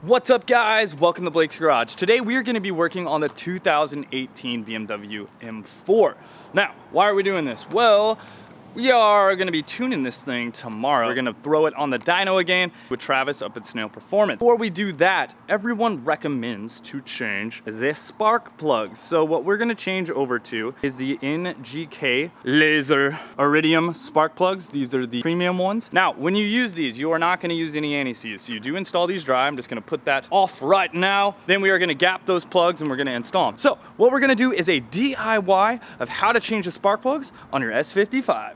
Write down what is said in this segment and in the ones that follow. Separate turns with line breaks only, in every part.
What's up guys, welcome to Blake's Garage. Today we are going to be working on the 2018 BMW M4. Now, why are we doing this? Well, we are going to be tuning this thing tomorrow. We're going to throw it on the dyno again with Travis up at Snail Performance. Before we do that, everyone recommends to change the spark plugs. So what we're going to change over to is the NGK laser iridium spark plugs. These are the premium ones. Now, when you use these, you are not going to use any anti-seize. So you do install these dry. I'm just going to put that off right now. Then we are going to gap those plugs and we're going to install them. So what we're going to do is a DIY of how to change the spark plugs on your S55.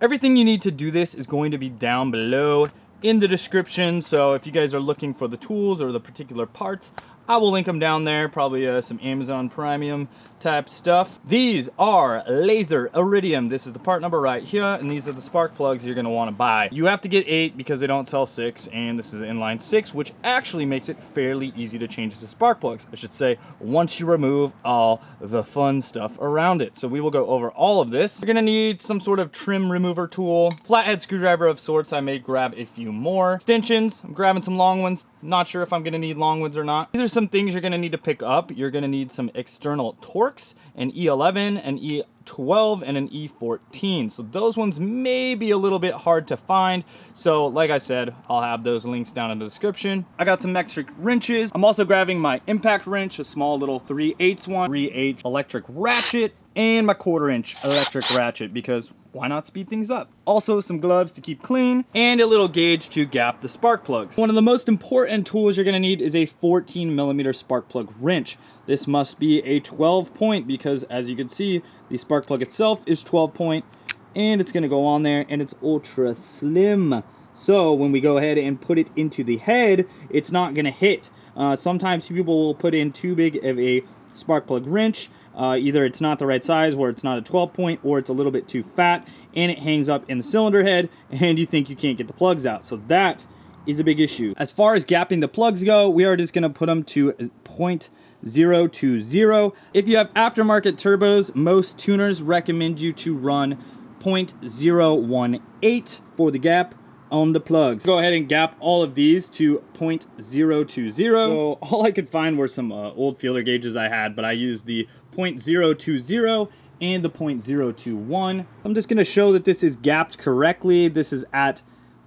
Everything you need to do this is going to be down below in the description. So if you guys are looking for the tools or the particular parts, I will link them down there, probably some Amazon Premium type stuff. These are laser iridium. This is the part number right here, and these are the spark plugs you're gonna wanna buy. You have to get 8 because they don't sell 6, and this is an inline 6, which actually makes it fairly easy to change the spark plugs. I should say, once you remove all the fun stuff around it. So we will go over all of this. You're gonna need some sort of trim remover tool, flathead screwdriver of sorts. I may grab a few more. Extensions, I'm grabbing some long ones. Not sure if I'm gonna need long ones or not. These are some things you're gonna need to pick up. You're gonna need some external Torx, an E11, an E12, and an E14. So those ones may be a little bit hard to find. So like I said, I'll have those links down in the description. I got some metric wrenches. I'm also grabbing my impact wrench, a small little 3/8 one, 3/8 electric ratchet, and my 1/4" electric ratchet, because why not speed things up? Also some gloves to keep clean, and a little gauge to gap the spark plugs. One of the most important tools you're gonna need is a 14mm spark plug wrench. This must be a 12 point because, as you can see, the spark plug itself is 12 point, and it's gonna go on there, and it's ultra slim. So when we go ahead and put it into the head, it's not gonna hit. Sometimes people will put in too big of a spark plug wrench. Either it's not the right size, where it's not a 12 point, or it's a little bit too fat and it hangs up in the cylinder head and you think you can't get the plugs out. So that is a big issue. As far as gapping the plugs go, we are just gonna put them to 0.020. If you have aftermarket turbos, most tuners recommend you to run 0.018 for the gap on the plugs. Go ahead and gap all of these to 0.020. So all I could find were some old feeler gauges I had, but I used the 0.020 and the 0.021. I'm just gonna show that this is gapped correctly. This is at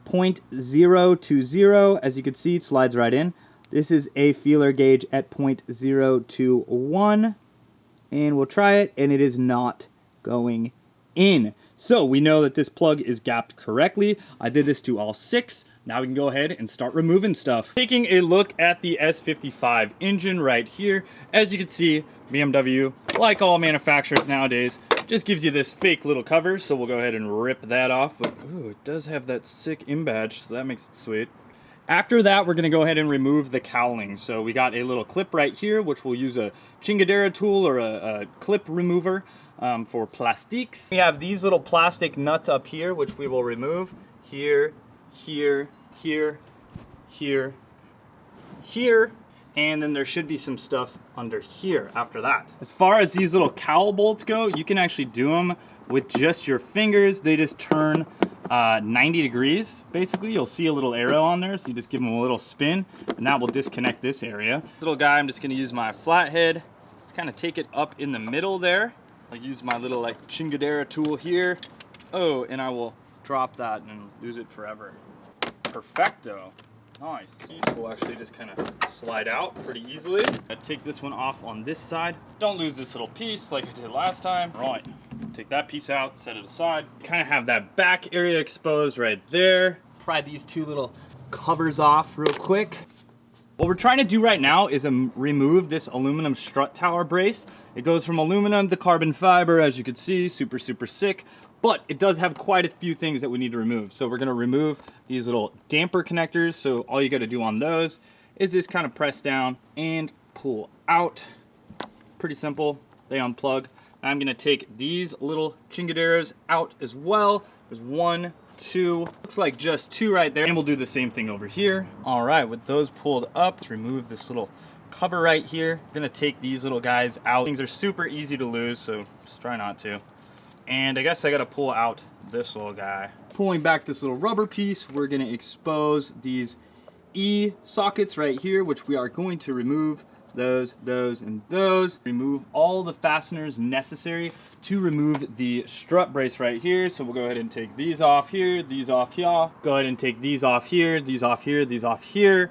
0.020. As you can see, it slides right in. This is a feeler gauge at 0.021, and we'll try it, and it is not going in. So we know that this plug is gapped correctly. I did this to all 6. Now we can go ahead and start removing stuff. Taking a look at the S55 engine right here. As you can see, BMW, like all manufacturers nowadays, just gives you this fake little cover. So we'll go ahead and rip that off. But ooh, it does have that sick M badge, so that makes it sweet. After that, we're gonna go ahead and remove the cowling. So we got a little clip right here, which we'll use a chingadera tool or a clip remover for plastiques. We have these little plastic nuts up here, which we will remove here, here, here, here, here, and then there should be some stuff under here after that. As far as these little cowl bolts go, you can actually do them with just your fingers. They just turn 90 degrees. Basically, you'll see a little arrow on there, so you just give them a little spin, and that will disconnect this area. This little guy, I'm just gonna use my flathead, just kind of take it up in the middle there. I'll use my little like chingadera tool here. Oh, and I will drop that and lose it forever. Perfecto. Nice. These will actually just kind of slide out pretty easily. I take this one off on this side. Don't lose this little piece like I did last time. Right. Take that piece out, set it aside. Kind of have that back area exposed right there. Pry these 2 little covers off real quick. What we're trying to do right now is remove this aluminum strut tower brace. It goes from aluminum to carbon fiber, as you can see, super, super sick. But it does have quite a few things that we need to remove. So we're gonna remove these little damper connectors. So all you gotta do on those is just kind of press down and pull out. Pretty simple, they unplug. I'm gonna take these little chingaderas out as well. There's 1, 2, looks like just 2 right there. And we'll do the same thing over here. All right, with those pulled up, let's remove this little cover right here. I'm gonna take these little guys out. Things are super easy to lose, so just try not to. And I guess I gotta pull out this little guy. Pulling back this little rubber piece, we're gonna expose these E sockets right here, which we are going to remove those, and those. Remove all the fasteners necessary to remove the strut brace right here. So we'll go ahead and take these off here, these off here. Go ahead and take these off here, these off here, these off here.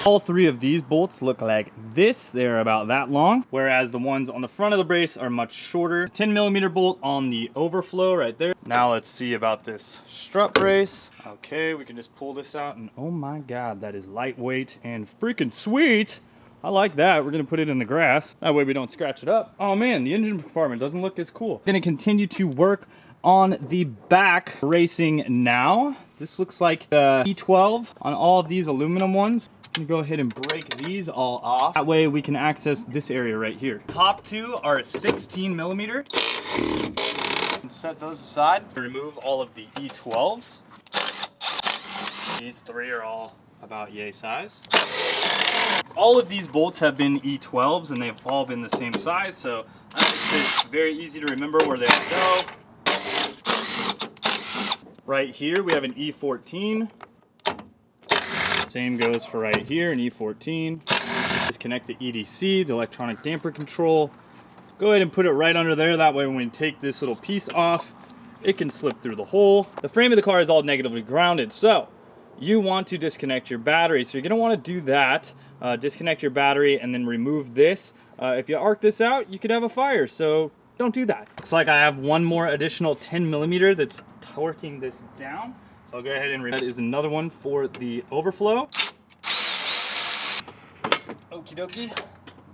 All three of these bolts look like this. They're about that long, whereas the ones on the front of the brace are much shorter. 10mm bolt on the overflow right there. Now let's see about this strut brace. Okay, we can just pull this out, and oh my God, that is lightweight and freaking sweet. I like that. We're gonna put it in the grass. That way we don't scratch it up. Oh man, the engine compartment doesn't look as cool. Gonna continue to work on the back bracing now. This looks like the E12 on all of these aluminum ones. I'm gonna go ahead and break these all off. That way we can access this area right here. Top two are 16mm. And set those aside. Remove all of the E12s. These three are all about yay size. All of these bolts have been E12s and they've all been the same size, so that makes it very easy to remember where they go. Right here we have an E14. Same goes for right here, an E14. Disconnect the EDC, the electronic damper control. Go ahead and put it right under there. That way when we take this little piece off, it can slip through the hole. The frame of the car is all negatively grounded, so you want to disconnect your battery. So you're gonna wanna do that. Disconnect your battery and then remove this. If you arc this out, you could have a fire, so don't do that. Looks like I have one more additional 10mm that's torquing this down. I'll go ahead and remove. That is another one for the overflow. Okie dokie.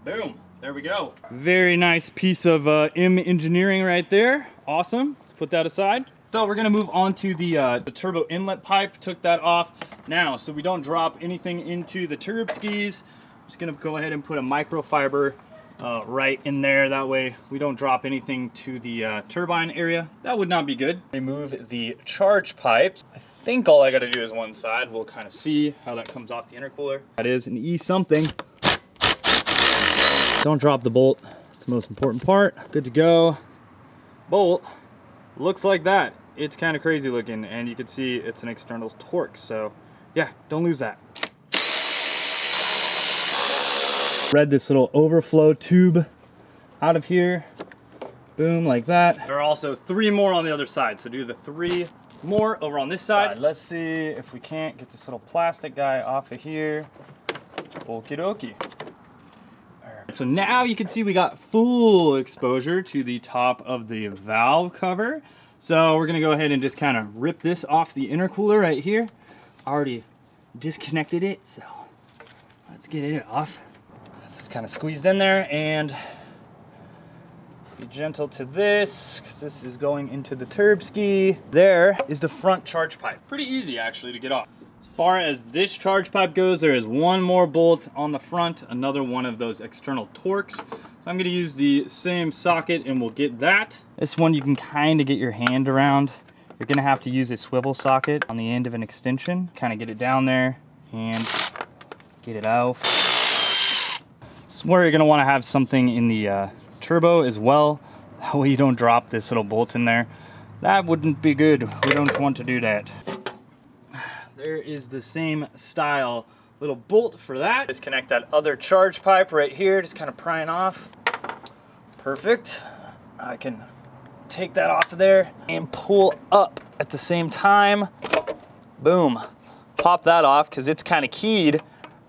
Boom. There we go. Very nice piece of M engineering right there. Awesome. Let's put that aside. So we're gonna move on to the turbo inlet pipe. Took that off. Now, so we don't drop anything into the turb skis, I'm just gonna go ahead and put a microfiber right in there. That way we don't drop anything to the turbine area. That would not be good. Remove the charge pipes. I think all I gotta do is one side. We'll kind of see how that comes off the intercooler. That is an E something. Don't drop the bolt. It's the most important part. Good to go. Bolt looks like that. It's kind of crazy looking, and you can see it's an external torque. So yeah, don't lose that. Thread this little overflow tube out of here. Boom, like that. There are also 3 more on the other side, so do the 3 more over on this side. Let's see if we can't get this little plastic guy off of here. Okie dokie. Right, so now you can see we got full exposure to the top of the valve cover. So we're gonna go ahead and just kind of rip this off the intercooler right here. Already disconnected it, so let's get it off. This is kind of squeezed in there, and be gentle to this, because this is going into the turb ski. There is the front charge pipe. Pretty easy actually to get off. As far as this charge pipe goes, there is 1 more bolt on the front, another one of those external torques. So I'm gonna use the same socket and we'll get that. This one you can kind of get your hand around. You're gonna have to use a swivel socket on the end of an extension. Kind of get it down there and get it out. This is where you're gonna wanna have something in the turbo as well. That way you don't drop this little bolt in there. That wouldn't be good. We don't want to do that. There is the same style little bolt for that. Disconnect that other charge pipe right here, just kind of prying off. Perfect. I can take that off of there and pull up at the same time. Boom. Pop that off because it's kind of keyed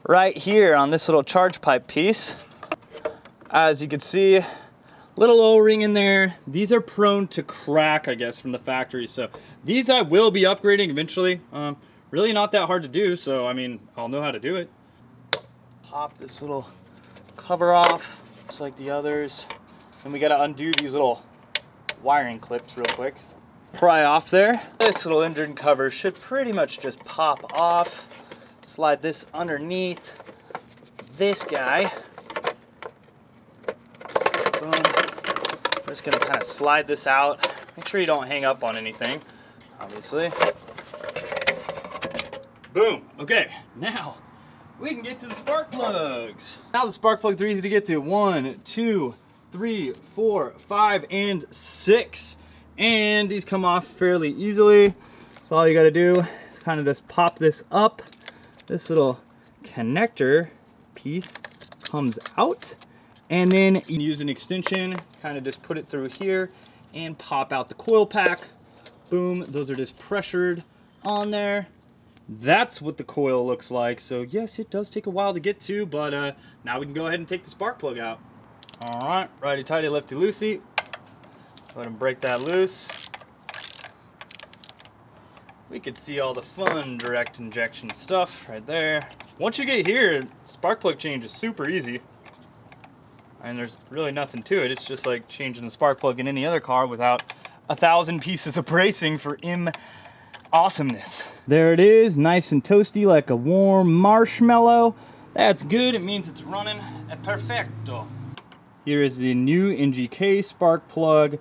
right here on this little charge pipe piece. As you can see, little O-ring in there. These are prone to crack, I guess, from the factory. So these I will be upgrading eventually. Really not that hard to do, so I mean, I'll know how to do it. Pop this little cover off, just like the others. And we gotta undo these little wiring clips real quick. Pry off there. This little engine cover should pretty much just pop off. Slide this underneath this guy. Boom. I'm just gonna kind of slide this out. Make sure you don't hang up on anything, obviously. Boom. Okay, now we can get to the spark plugs. Now the spark plugs are easy to get to. 1, 2, 3, 4, 5, and 6. And these come off fairly easily. So all you gotta do is kind of just pop this up. This little connector piece comes out. And then you can use an extension, kind of just put it through here and pop out the coil pack. Boom, those are just pressured on there. That's what the coil looks like. So yes, it does take a while to get to, but now we can go ahead and take the spark plug out. All right, righty tighty, lefty loosey. Go ahead and break that loose. We could see all the fun direct injection stuff right there. Once you get here, spark plug change is super easy. And there's really nothing to it. It's just like changing the spark plug in any other car without 1,000 pieces of bracing for awesomeness. There it is, nice and toasty like a warm marshmallow. That's good, it means it's running perfecto. Here is the new NGK spark plug.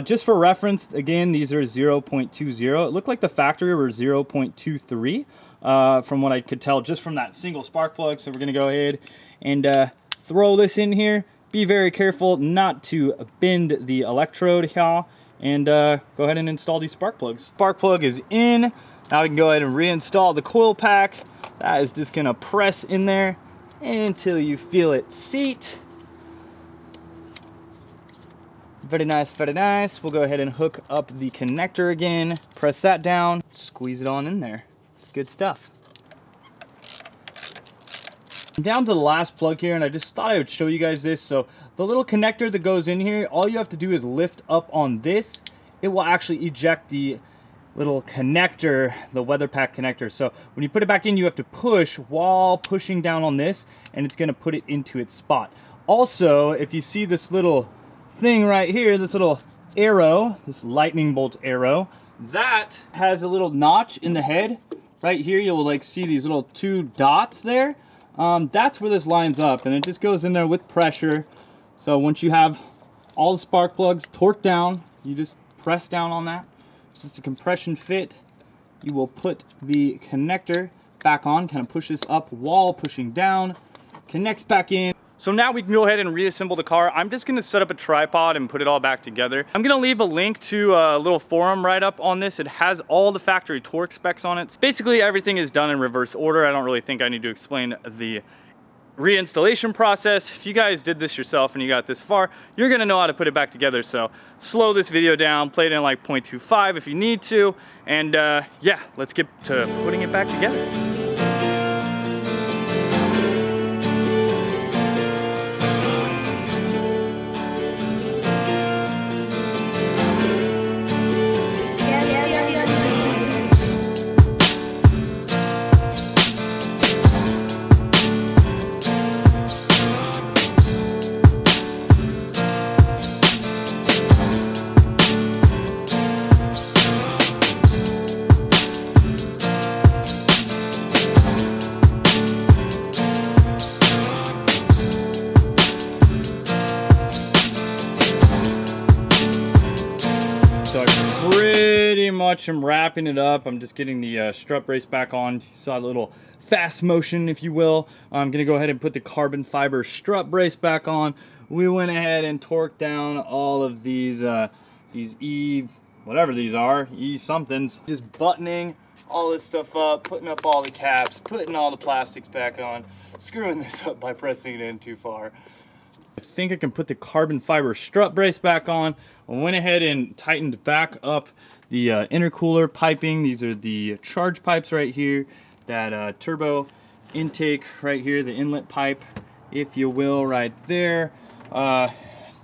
Just for reference, again, these are 0.20. It looked like the factory were 0.23 from what I could tell just from that single spark plug. So we're gonna go ahead and throw this in here. Be very careful not to bend the electrode here, and go ahead and install these spark plugs. Spark plug is in. Now we can go ahead and reinstall the coil pack. That is just gonna press in there until you feel it seat. Very nice, very nice. We'll go ahead and hook up the connector again. Press that down, squeeze it on in there. It's good stuff. I'm down to the last plug here, and I just thought I would show you guys this. So the little connector that goes in here, all you have to do is lift up on this. It will actually eject the little connector, the weather pack connector. So when you put it back in, you have to push while pushing down on this, and it's gonna put it into its spot. Also, if you see this little thing right here, this little arrow, this lightning bolt arrow, that has a little notch in the head. Right here, you'll like see these little 2 dots there. That's where this lines up, and it just goes in there with pressure. So once you have all the spark plugs torqued down, you just press down on that. It's just a compression fit. You will put the connector back on, kind of push this up while pushing down, connects back in. So now we can go ahead and reassemble the car. I'm just gonna set up a tripod and put it all back together. I'm gonna leave a link to a little forum write-up on this. It has all the factory torque specs on it. Basically everything is done in reverse order. I don't really think I need to explain the reinstallation process. If you guys did this yourself and you got this far, you're gonna know how to put it back together. So slow this video down, play it in like 0.25 if you need to, and yeah, let's get to putting it back together. I'm wrapping it up. I'm just getting the strut brace back on. You saw a little fast motion, if you will. I'm gonna go ahead and put the carbon fiber strut brace back on. We went ahead and torqued down all of these E, whatever these are, E somethings. Just buttoning all this stuff up, putting up all the caps, putting all the plastics back on, screwing this up by pressing it in too far. I think I can put the carbon fiber strut brace back on. I went ahead and tightened back up the intercooler piping. These are the charge pipes right here, that turbo intake right here, the inlet pipe, if you will, right there.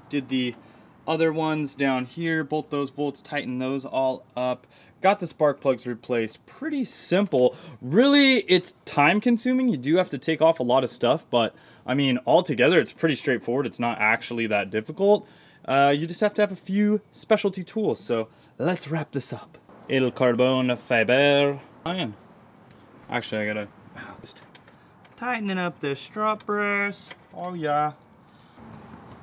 Did the other ones down here, bolt those bolts, tighten those all up. Got the spark plugs replaced. Pretty simple. Really, it's time consuming. You do have to take off a lot of stuff, but I mean, altogether, it's pretty straightforward. It's not actually that difficult. You just have to have a few specialty tools. So let's wrap this up. El carbon fiber. Actually, I gotta just tightening up the strut brace. Oh yeah.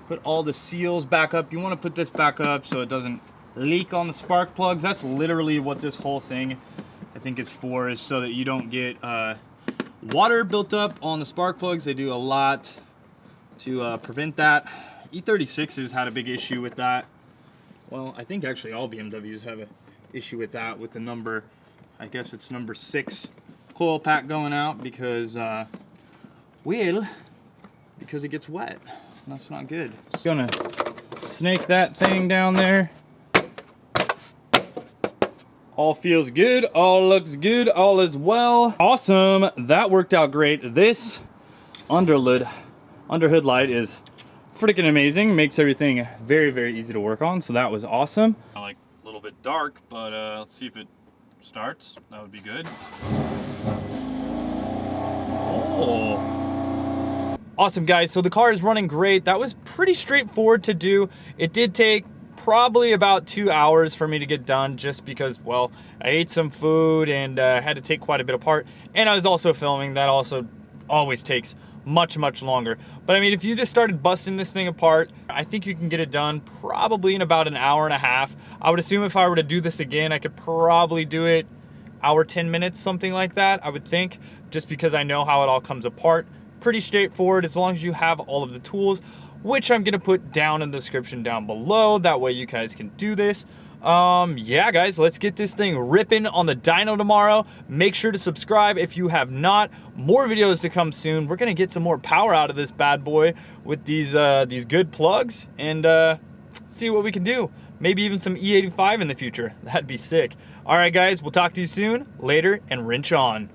Put all the seals back up. You want to put this back up so it doesn't leak on the spark plugs. That's literally what this whole thing I think is for, is so that you don't get water built up on the spark plugs. They do a lot to prevent that. E36s had a big issue with that. Well, I think actually all BMWs have an issue with that, with the number, I guess it's number 6 coil pack going out because, because it gets wet. That's not good. Just gonna snake that thing down there. All feels good, all looks good, all is well. Awesome, that worked out great. This underhood light is freaking amazing. Makes everything very, very easy to work on, so that was awesome. Like a little bit dark, but let's see if it starts. That would be good. Oh. Awesome, guys, so the car is running great. That was pretty straightforward to do. It did take probably about 2 hours for me to get done, just because, well, I ate some food and had to take quite a bit apart, and I was also filming. That also always takes much longer. But I mean, if you just started busting this thing apart, I think you can get it done probably in about an hour and a half. I would assume if I were to do this again, I could probably do it hour 10 minutes, something like that, I would think, just because I know how it all comes apart. Pretty straightforward as long as you have all of the tools, which I'm gonna put down in the description down below. That way you guys can do this. Yeah, guys, let's get this thing ripping on the dyno tomorrow. Make sure to subscribe if you have not. More videos to come soon. We're gonna get some more power out of this bad boy with these good plugs, and see what we can do. Maybe even some E85 in the future. That'd be sick. All right, guys, we'll talk to you soon. Later, and wrench on.